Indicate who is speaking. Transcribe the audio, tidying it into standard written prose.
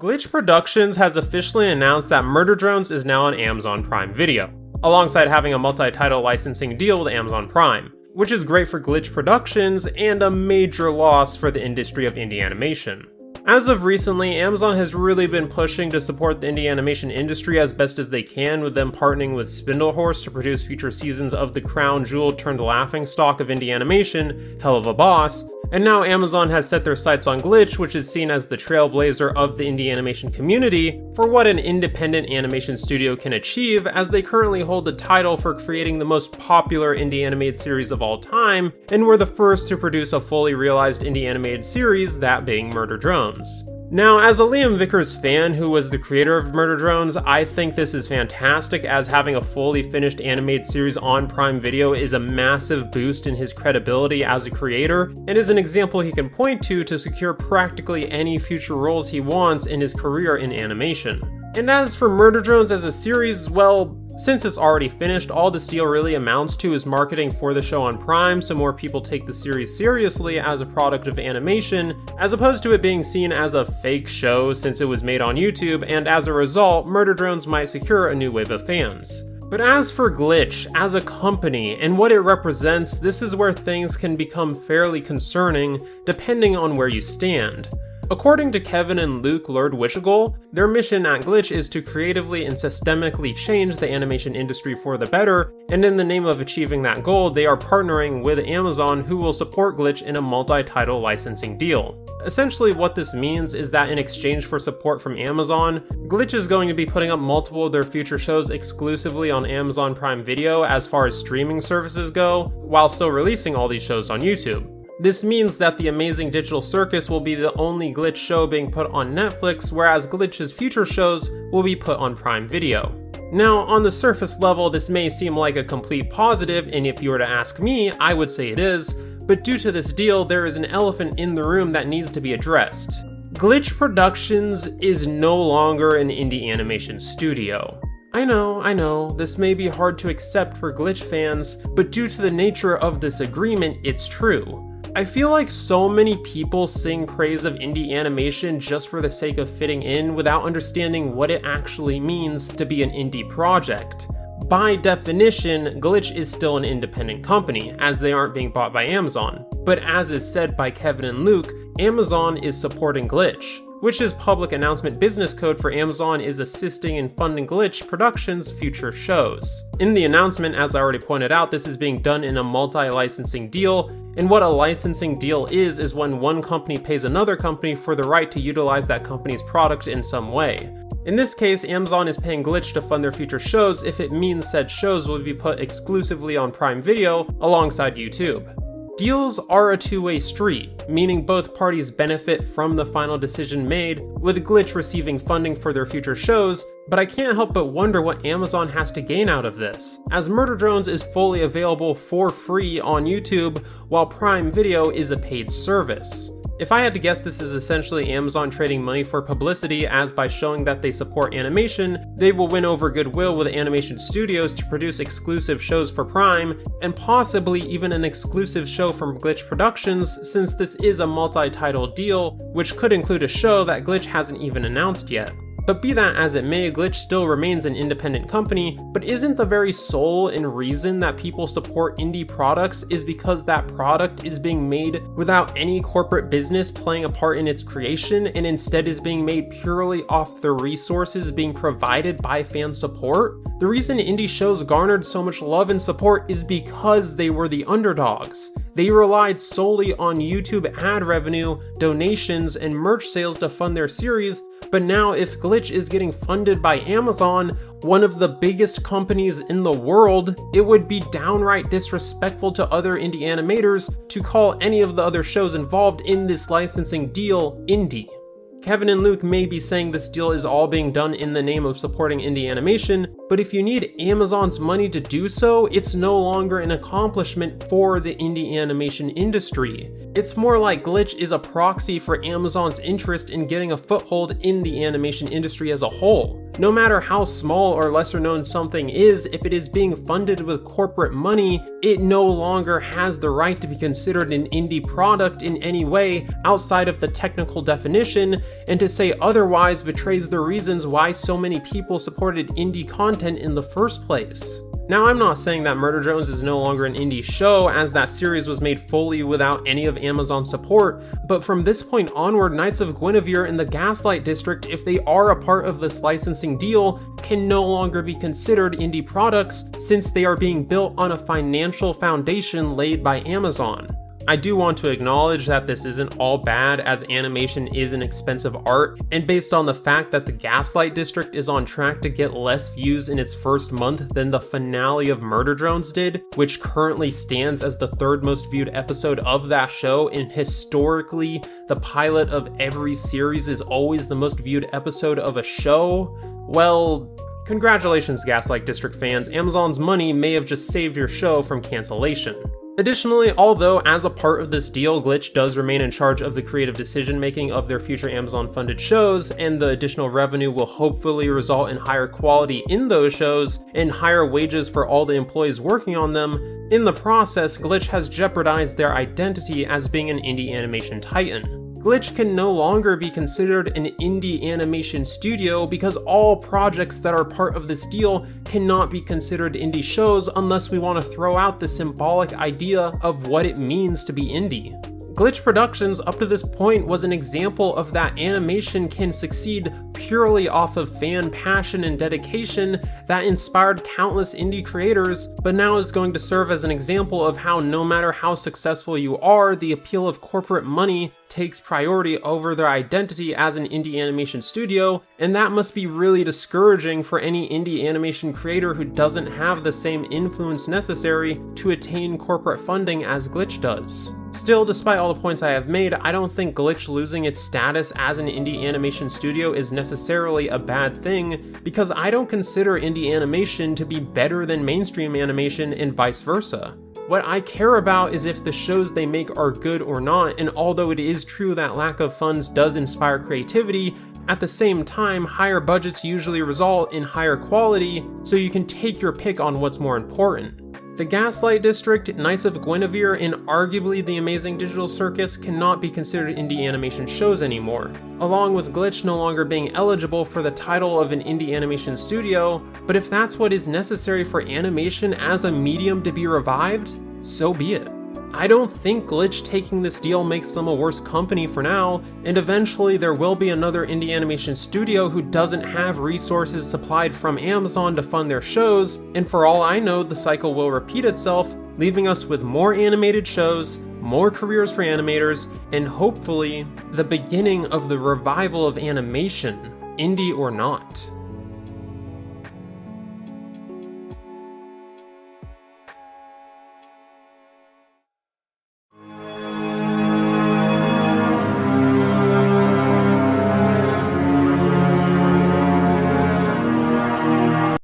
Speaker 1: Glitch Productions has officially announced that Murder Drones is now on Amazon Prime Video, alongside having a multi-title licensing deal with Amazon Prime, which is great for Glitch Productions and a major loss for the industry of indie animation. As of recently, Amazon has really been pushing to support the indie animation industry as best as they can, with them partnering with Spindlehorse to produce future seasons of the crown jewel turned laughingstock of indie animation, Hell of a Boss, and now Amazon has set their sights on Glitch, which is seen as the trailblazer of the indie animation community for what an independent animation studio can achieve, as they currently hold the title for creating the most popular indie animated series of all time, and were the first to produce a fully realized indie animated series, that being Murder Drones. Now, as a Liam Vickers fan who was the creator of Murder Drones, I think this is fantastic, as having a fully finished animated series on Prime Video is a massive boost in his credibility as a creator, and is an example he can point to secure practically any future roles he wants in his career in animation. And as for Murder Drones as a series, well, since it's already finished, all this deal really amounts to is marketing for the show on Prime so more people take the series seriously as a product of animation, as opposed to it being seen as a fake show since it was made on YouTube, and as a result, Murder Drones might secure a new wave of fans. But as for Glitch, as a company, and what it represents, this is where things can become fairly concerning, depending on where you stand. According to Kevin and Luke Lerd-Wishigal, their mission at Glitch is to creatively and systemically change the animation industry for the better, and in the name of achieving that goal, they are partnering with Amazon, who will support Glitch in a multi-title licensing deal. Essentially, what this means is that in exchange for support from Amazon, Glitch is going to be putting up multiple of their future shows exclusively on Amazon Prime Video as far as streaming services go, while still releasing all these shows on YouTube. This means that The Amazing Digital Circus will be the only Glitch show being put on Netflix, whereas Glitch's future shows will be put on Prime Video. Now, on the surface level, this may seem like a complete positive, and if you were to ask me, I would say it is, but due to this deal, there is an elephant in the room that needs to be addressed. Glitch Productions is no longer an indie animation studio. I know, this may be hard to accept for Glitch fans, but due to the nature of this agreement, it's true. I feel like so many people sing praise of indie animation just for the sake of fitting in without understanding what it actually means to be an indie project. By definition, Glitch is still an independent company, as they aren't being bought by Amazon. But as is said by Kevin and Luke, Amazon is supporting Glitch, which is public announcement business code for Amazon is assisting and funding Glitch Productions' future shows. In the announcement, as I already pointed out, this is being done in a multi-licensing deal, and what a licensing deal is when one company pays another company for the right to utilize that company's product in some way. In this case, Amazon is paying Glitch to fund their future shows if it means said shows will be put exclusively on Prime Video alongside YouTube. Deals are a two-way street, meaning both parties benefit from the final decision made, with Glitch receiving funding for their future shows, but I can't help but wonder what Amazon has to gain out of this, as Murder Drones is fully available for free on YouTube, while Prime Video is a paid service. If I had to guess, this is essentially Amazon trading money for publicity, as by showing that they support animation, they will win over goodwill with animation studios to produce exclusive shows for Prime, and possibly even an exclusive show from Glitch Productions, since this is a multi-title deal, which could include a show that Glitch hasn't even announced yet. But be that as it may, Glitch still remains an independent company, but isn't the very soul and reason that people support indie products is because that product is being made without any corporate business playing a part in its creation, and instead is being made purely off the resources being provided by fan support? The reason indie shows garnered so much love and support is because they were the underdogs. They relied solely on YouTube ad revenue, donations, and merch sales to fund their series, but now if Glitch is getting funded by Amazon, one of the biggest companies in the world, it would be downright disrespectful to other indie animators to call any of the other shows involved in this licensing deal indie. Kevin and Luke may be saying this deal is all being done in the name of supporting indie animation, but if you need Amazon's money to do so, it's no longer an accomplishment for the indie animation industry. It's more like Glitch is a proxy for Amazon's interest in getting a foothold in the animation industry as a whole. No matter how small or lesser known something is, if it is being funded with corporate money, it no longer has the right to be considered an indie product in any way outside of the technical definition, and to say otherwise betrays the reasons why so many people supported indie content in the first place. Now, I'm not saying that Murder Drones is no longer an indie show, as that series was made fully without any of Amazon's support, but from this point onward, Knights of Guinevere and the Gaslight District, if they are a part of this licensing deal, can no longer be considered indie products since they are being built on a financial foundation laid by Amazon. I do want to acknowledge that this isn't all bad, as animation is an expensive art, and based on the fact that the Gaslight District is on track to get less views in its first month than the finale of Murder Drones did, which currently stands as the third most viewed episode of that show, and historically, the pilot of every series is always the most viewed episode of a show, well, congratulations Gaslight District fans, Amazon's money may have just saved your show from cancellation. Additionally, although as a part of this deal, Glitch does remain in charge of the creative decision-making of their future Amazon-funded shows, and the additional revenue will hopefully result in higher quality in those shows and higher wages for all the employees working on them, in the process, Glitch has jeopardized their identity as being an indie animation titan. Glitch can no longer be considered an indie animation studio because all projects that are part of this deal cannot be considered indie shows unless we want to throw out the symbolic idea of what it means to be indie. Glitch Productions up to this point was an example of that animation can succeed purely off of fan passion and dedication that inspired countless indie creators, but now is going to serve as an example of how no matter how successful you are, the appeal of corporate money takes priority over their identity as an indie animation studio, and that must be really discouraging for any indie animation creator who doesn't have the same influence necessary to attain corporate funding as Glitch does. Still, despite all the points I have made, I don't think Glitch losing its status as an indie animation studio is necessarily a bad thing, because I don't consider indie animation to be better than mainstream animation and vice versa. What I care about is if the shows they make are good or not, and although it is true that lack of funds does inspire creativity, at the same time, higher budgets usually result in higher quality, so you can take your pick on what's more important. The Gaslight District, Knights of Guinevere, and arguably The Amazing Digital Circus cannot be considered indie animation shows anymore, along with Glitch no longer being eligible for the title of an indie animation studio, but if that's what is necessary for animation as a medium to be revived, so be it. I don't think Glitch taking this deal makes them a worse company for now, and eventually there will be another indie animation studio who doesn't have resources supplied from Amazon to fund their shows, and for all I know, the cycle will repeat itself, leaving us with more animated shows, more careers for animators, and hopefully, the beginning of the revival of animation, indie or not.